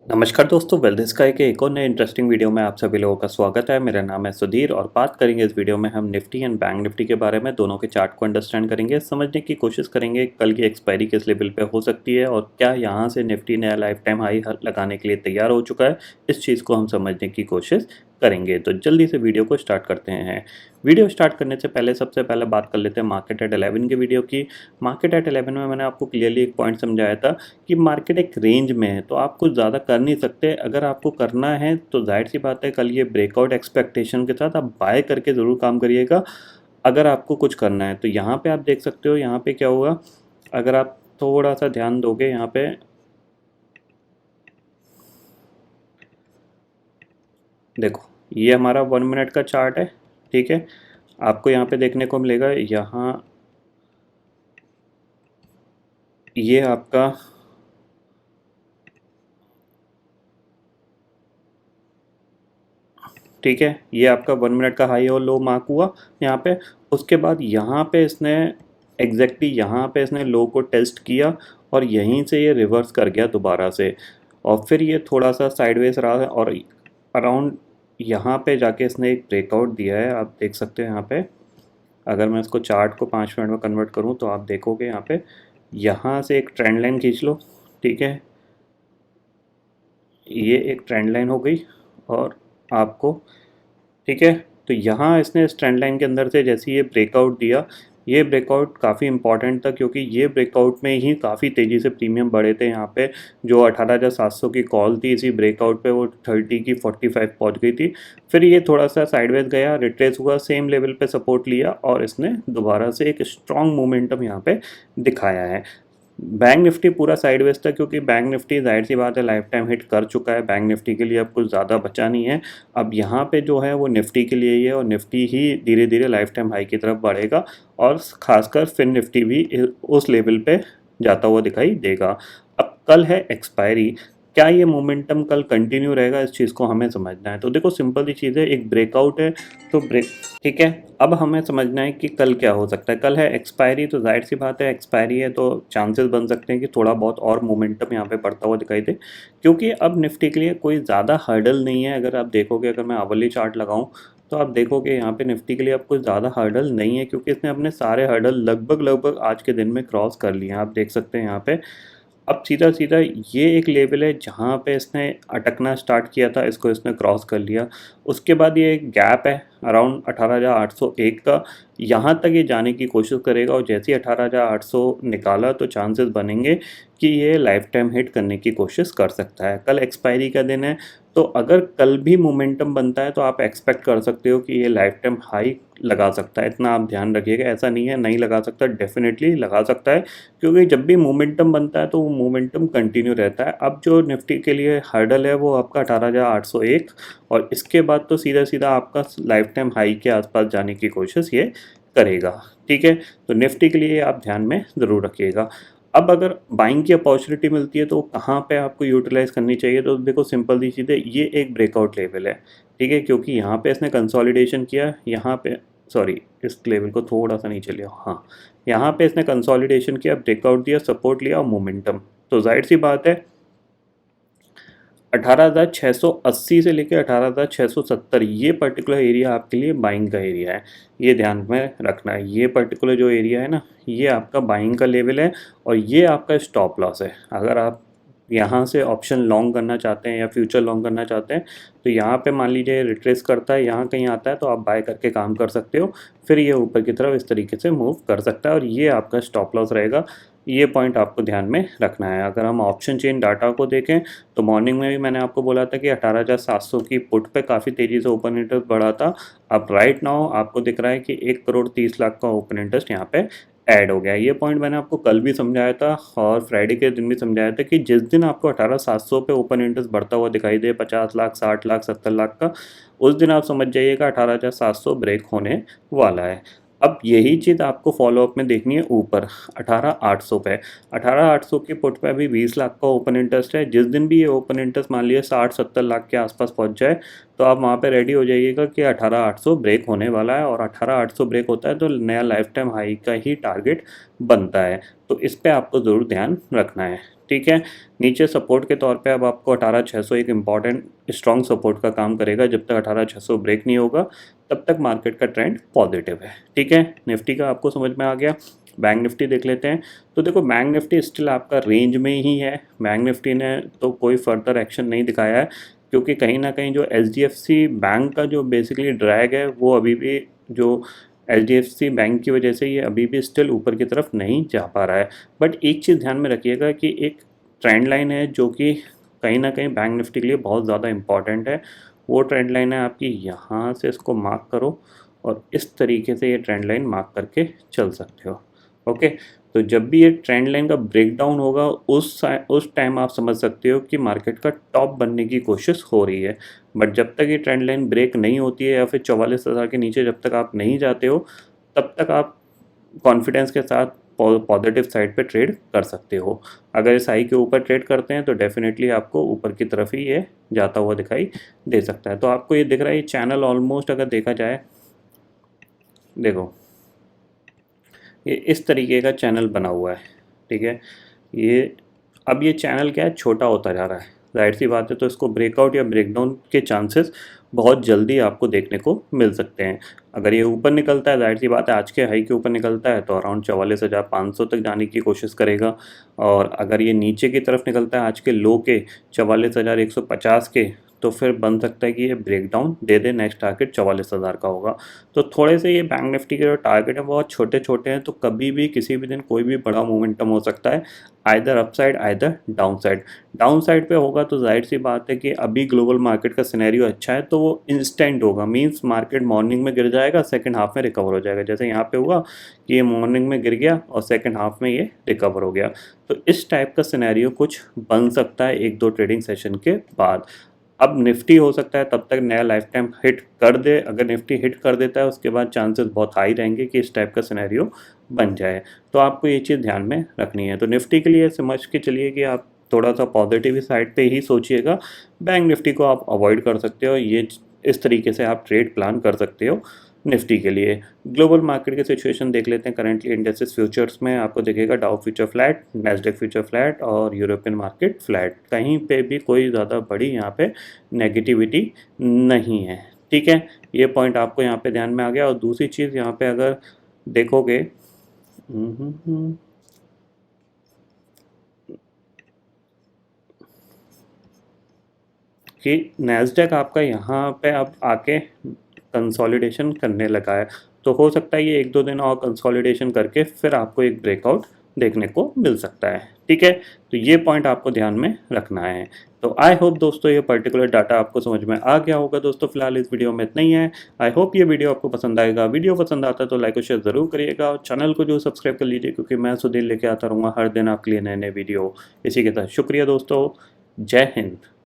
नमस्कार दोस्तों, wealth sky के एक और नए इंटरेस्टिंग वीडियो में आप सभी लोगों का स्वागत है। मेरा नाम है सुधीर और बात करेंगे इस वीडियो में हम निफ्टी एंड बैंक निफ्टी के बारे में। दोनों के चार्ट को अंडरस्टैंड करेंगे, समझने की कोशिश करेंगे कल की एक्सपायरी किस लेवल पे हो सकती है और क्या यहाँ से निफ्टी नया लाइफ टाइम हाई लगाने के लिए तैयार हो चुका है। इस चीज़ को हम समझने की कोशिश करेंगे। तो जल्दी से वीडियो को स्टार्ट करते हैं। वीडियो स्टार्ट करने से पहले सबसे पहले बात कर लेते हैं मार्केट एट 11 के वीडियो की। मार्केट एट 11 में मैंने आपको क्लियरली एक पॉइंट समझाया था कि मार्केट एक रेंज में है, तो आप कुछ ज़्यादा कर नहीं सकते। अगर आपको करना है तो जाहिर सी बात है कल ये ब्रेकआउट एक्सपेक्टेशन के साथ आप बाय करके ज़रूर काम करिएगा। अगर आपको कुछ करना है तो यहाँ पे आप देख सकते हो, यहाँ पे क्या हुआ। अगर आप थोड़ा सा ध्यान दोगे यहाँ पे देखो, ये हमारा 1 मिनट का चार्ट है। ठीक है, आपको यहाँ पे देखने को मिलेगा, यहाँ ये आपका ठीक है, ये आपका 1 मिनट का हाई और लो मार्क हुआ यहाँ पे। उसके बाद यहाँ पे इसने एग्जैक्टली यहाँ पे इसने लो को टेस्ट किया और यहीं से ये रिवर्स कर गया दोबारा से, और फिर ये थोड़ा सा साइडवेज रहा है और अराउंड यहाँ पे जाके इसने एक ब्रेकआउट दिया है। आप देख सकते हैं यहाँ पे, अगर मैं इसको चार्ट को 5 मिनट में कन्वर्ट करूँ तो आप देखोगे यहाँ पे, यहाँ से एक ट्रेंड लाइन खींच लो। ठीक है, ये एक ट्रेंड लाइन हो गई और आपको ठीक है, तो यहाँ इसने इस ट्रेंड लाइन के अंदर से जैसे ये ब्रेकआउट दिया, ये ब्रेकआउट काफ़ी इंपॉर्टेंट था क्योंकि ये ब्रेकआउट में ही काफ़ी तेज़ी से प्रीमियम बढ़े थे। यहाँ पे जो 18,700 की कॉल थी, इसी ब्रेकआउट पे वो 30 की 45 पहुँच गई थी। फिर ये थोड़ा सा साइडवेज गया, रिट्रेस हुआ, सेम लेवल पे सपोर्ट लिया और इसने दोबारा से एक स्ट्रॉन्ग मोमेंटम यहाँ पे दिखाया है। बैंक निफ्टी पूरा साइडवेज था क्योंकि बैंक निफ्टी जाहिर सी बात है लाइफ टाइम हिट कर चुका है। बैंक निफ्टी के लिए अब कुछ ज़्यादा बचा नहीं है। अब यहाँ पे जो है वो निफ्टी के लिए ही है और निफ्टी ही धीरे धीरे लाइफ टाइम हाई की तरफ बढ़ेगा और खासकर फिन निफ्टी भी उस लेवल पे जाता हुआ दिखाई देगा। अब कल है एक्सपायरी, क्या ये मोमेंटम कल कंटिन्यू रहेगा, इस चीज़ को हमें समझना है। तो देखो, सिंपल सी चीज़ है, एक ब्रेकआउट है तो ब्रेक ठीक है। अब हमें समझना है कि कल क्या हो सकता है। कल है एक्सपायरी, तो जाहिर सी बात है एक्सपायरी है तो चांसेस बन सकते हैं कि थोड़ा बहुत और मोमेंटम यहाँ पे बढ़ता हुआ दिखाई दे, क्योंकि अब निफ्टी के लिए कोई ज़्यादा हर्डल नहीं है। अगर आप देखोगे, अगर मैं आवली चार्ट लगाऊँ तो आप देखोगे यहाँ पे निफ्टी के लिए अब कुछ ज़्यादा हर्डल नहीं है क्योंकि इसने अपने सारे हर्डल लगभग लगभग आज के दिन में क्रॉस कर लिए हैं। आप देख सकते हैं यहाँ पे, अब सीधा सीधा ये एक लेवल है जहाँ पे इसने अटकना स्टार्ट किया था, इसको इसने क्रॉस कर लिया। उसके बाद ये एक गैप है अराउंड 18,801 का, यहाँ तक ये जाने की कोशिश करेगा और जैसे ही 18,800 निकाला तो चांसेस बनेंगे कि ये लाइफ टाइम हिट करने की कोशिश कर सकता है। कल एक्सपायरी का दिन है, तो अगर कल भी मोमेंटम बनता है तो आप एक्सपेक्ट कर सकते हो कि ये लाइफ टाइम हाई लगा सकता है। इतना आप ध्यान रखिएगा, ऐसा नहीं है नहीं लगा सकता, डेफिनेटली लगा सकता है क्योंकि जब भी मोमेंटम बनता है तो वो मोमेंटम कंटिन्यू रहता है। अब जो निफ्टी के लिए हर्डल है वो आपका 18,801 और इसके बाद तो सीधा सीधा आपका लाइफ टाइम हाई के आसपास जाने की कोशिश ये करेगा। ठीक है, तो निफ्टी के लिए आप ध्यान में ज़रूर रखिएगा। अब अगर बाइंग की अपॉर्चुनिटी मिलती है तो कहाँ पे आपको यूटिलाइज़ करनी चाहिए, तो देखो सिंपल सी चीज़ है, ये एक ब्रेकआउट लेवल है। ठीक है, क्योंकि यहाँ पे इसने कंसोलिडेशन किया, यहाँ पे सॉरी इस लेवल को थोड़ा सा नीचे लिया, हाँ यहाँ पे इसने कंसोलिडेशन किया, ब्रेकआउट दिया, सपोर्ट लिया और मोमेंटम, तो जाहिर सी बात है 18,680 से लेकर 18,670 ये पर्टिकुलर एरिया आपके लिए बाइंग का एरिया है। ये ध्यान में रखना है, ये पर्टिकुलर जो एरिया है ना, ये आपका बाइंग का लेवल है और ये आपका स्टॉप लॉस है। अगर आप यहाँ से ऑप्शन लॉन्ग करना चाहते हैं या फ्यूचर लॉन्ग करना चाहते हैं तो यहाँ पे मान लीजिए रिट्रेस करता है, यहाँ कहीं आता है तो आप बाय करके काम कर सकते हो। फिर ये ऊपर की तरफ इस तरीके से मूव कर सकता है और ये आपका स्टॉप लॉस रहेगा। ये पॉइंट आपको ध्यान में रखना है। अगर हम ऑप्शन चेन डाटा को देखें तो मॉर्निंग में भी मैंने आपको बोला था कि 18,700 की पुट पे काफ़ी तेज़ी से ओपन इंटरेस्ट बढ़ा था। अब राइट नाउ आपको दिख रहा है कि 1,30,00,000 का ओपन इंटरेस्ट यहाँ पे ऐड हो गया। ये पॉइंट मैंने आपको कल भी समझाया था और फ्राइडे के दिन भी समझाया था कि जिस दिन आपको 18,700 पे ओपन इंटरेस्ट बढ़ता हुआ दिखाई दे 50 लाख 60 लाख 70 लाख का, उस दिन आप समझ जाइएगा 18,700 ब्रेक होने वाला है। अब यही चीज़ आपको फॉलोअप में देखनी है ऊपर 18,800 पे। 18,800 के पुट पे अभी 20 लाख का ओपन इंटरेस्ट है। जिस दिन भी ये ओपन इंटरेस्ट मान लिया 60-70 लाख के आसपास पहुंच जाए तो आप वहाँ पे रेडी हो जाइएगा कि 18,800 ब्रेक होने वाला है, और 18,800 ब्रेक होता है तो नया लाइफ टाइम हाई का ही टारगेट बनता है। तो इस पे आपको ज़रूर ध्यान रखना है, ठीक है। नीचे सपोर्ट के तौर पे अब आपको 18,600 एक इम्पॉर्टेंट स्ट्रॉन्ग सपोर्ट का काम करेगा। जब तक 18,600 ब्रेक नहीं होगा तब तक मार्केट का ट्रेंड पॉजिटिव है, ठीक है। निफ्टी का आपको समझ में आ गया। बैंक निफ्टी देख लेते हैं। तो देखो बैंक निफ्टी स्टिल आपका रेंज में ही है। बैंक निफ्टी ने तो कोई फर्दर एक्शन नहीं दिखाया है, क्योंकि कहीं ना कहीं जो HDFC बैंक का जो बेसिकली ड्रैग है वो अभी भी जो HDFC बैंक की वजह से ये अभी भी स्टिल ऊपर की तरफ नहीं जा पा रहा है। बट एक चीज़ ध्यान में रखिएगा कि एक ट्रेंड लाइन है जो कि कहीं ना कहीं बैंक निफ्टी के लिए बहुत ज़्यादा इम्पॉर्टेंट है। वो ट्रेंड लाइन है आपकी, यहाँ से इसको मार्क करो और इस तरीके से ये ट्रेंड लाइन मार्क करके चल सकते हो, ओके। तो जब भी ये ट्रेंड लाइन का ब्रेकडाउन होगा उस टाइम आप समझ सकते हो कि मार्केट का टॉप बनने की कोशिश हो रही है। बट जब तक ये ट्रेंड लाइन ब्रेक नहीं होती है या फिर 44,000 के नीचे जब तक आप नहीं जाते हो तब तक आप कॉन्फिडेंस के साथ पॉजिटिव साइड पे ट्रेड कर सकते हो। अगर इस हाई के ऊपर ट्रेड करते हैं तो डेफिनेटली आपको ऊपर की तरफ ही ये जाता हुआ दिखाई दे सकता है। तो आपको ये दिख रहा है ये चैनल ऑलमोस्ट अगर देखा जाए, देखो ये इस तरीके का चैनल बना हुआ है, ठीक है। ये अब ये चैनल क्या है, छोटा होता जा रहा है, जाहिर सी बात है। तो इसको ब्रेकआउट या ब्रेकडाउन के चांसेस बहुत जल्दी आपको देखने को मिल सकते हैं। अगर ये ऊपर निकलता है, जाहिर सी बात है आज के हाई के ऊपर निकलता है तो अराउंड 44,500 तक जाने की कोशिश करेगा। और अगर ये नीचे की तरफ निकलता है आज के लो के 44,150 के, तो फिर बन सकता है कि ये ब्रेकडाउन दे दे, नेक्स्ट टारगेट 44,000 का होगा। तो थोड़े से ये बैंक निफ्टी के जो टारगेट है बहुत छोटे छोटे हैं, तो कभी भी किसी भी दिन कोई भी बड़ा मोमेंटम हो सकता है, either upside either down side. Down side पे होगा तो जाहिर सी बात है कि अभी ग्लोबल मार्केट का सिनेरियो अच्छा है तो वो इंस्टेंट होगा, मींस मार्केट मॉर्निंग में गिर जाएगा, सेकंड हाफ में रिकवर हो जाएगा। जैसे यहाँ पे हुआ कि ये मॉर्निंग में गिर गया और सेकंड हाफ में ये रिकवर हो गया। तो इस टाइप का सिनेरियो कुछ बन सकता है एक दो ट्रेडिंग सेशन के बाद। अब निफ्टी हो सकता है तब तक नया लाइफ टाइम हिट कर दे। अगर निफ्टी हिट कर देता है उसके बाद चांसेस बहुत हाई रहेंगे कि इस टाइप का सिनेरियो बन जाए। तो आपको ये चीज़ ध्यान में रखनी है। तो निफ्टी के लिए समझ के चलिए कि आप थोड़ा सा पॉजिटिव साइड पे ही सोचिएगा। बैंक निफ्टी को आप अवॉइड कर सकते हो, ये इस तरीके से आप ट्रेड प्लान कर सकते हो निफ्टी के लिए। ग्लोबल मार्केट की सिचुएशन देख लेते हैं। करेंटली इंडेक्सेस फ्यूचर्स में आपको दिखेगा डाउ future flat, Nasdaq future flat और यूरोपियन मार्केट फ्लैट। कहीं पे भी कोई ज़्यादा बड़ी यहाँ पे नेगेटिविटी नहीं है, ठीक है। ये पॉइंट आपको यहाँ पे ध्यान में आ गया। और दूसरी चीज़ यहाँ पे अगर देखोगे कि नैस्डैक आपका यहाँ पे अब आके कंसोलिडेशन करने लगा है, तो हो सकता है ये एक दो दिन और कंसोलिडेशन करके फिर आपको एक ब्रेकआउट देखने को मिल सकता है, ठीक है। तो ये पॉइंट आपको ध्यान में रखना है। तो आई होप दोस्तों ये पर्टिकुलर डाटा आपको समझ में आ गया होगा। दोस्तों फिलहाल इस वीडियो में इतना ही है। आई होप ये वीडियो आपको पसंद आएगा। वीडियो पसंद आता है तो लाइक और शेयर ज़रूर करिएगा और चैनल को जो सब्सक्राइब कर लीजिए, क्योंकि मैं सुधीर लेके आता रहूँगा हर दिन आपके लिए नए नए वीडियो। इसी के साथ शुक्रिया दोस्तों, जय हिंद।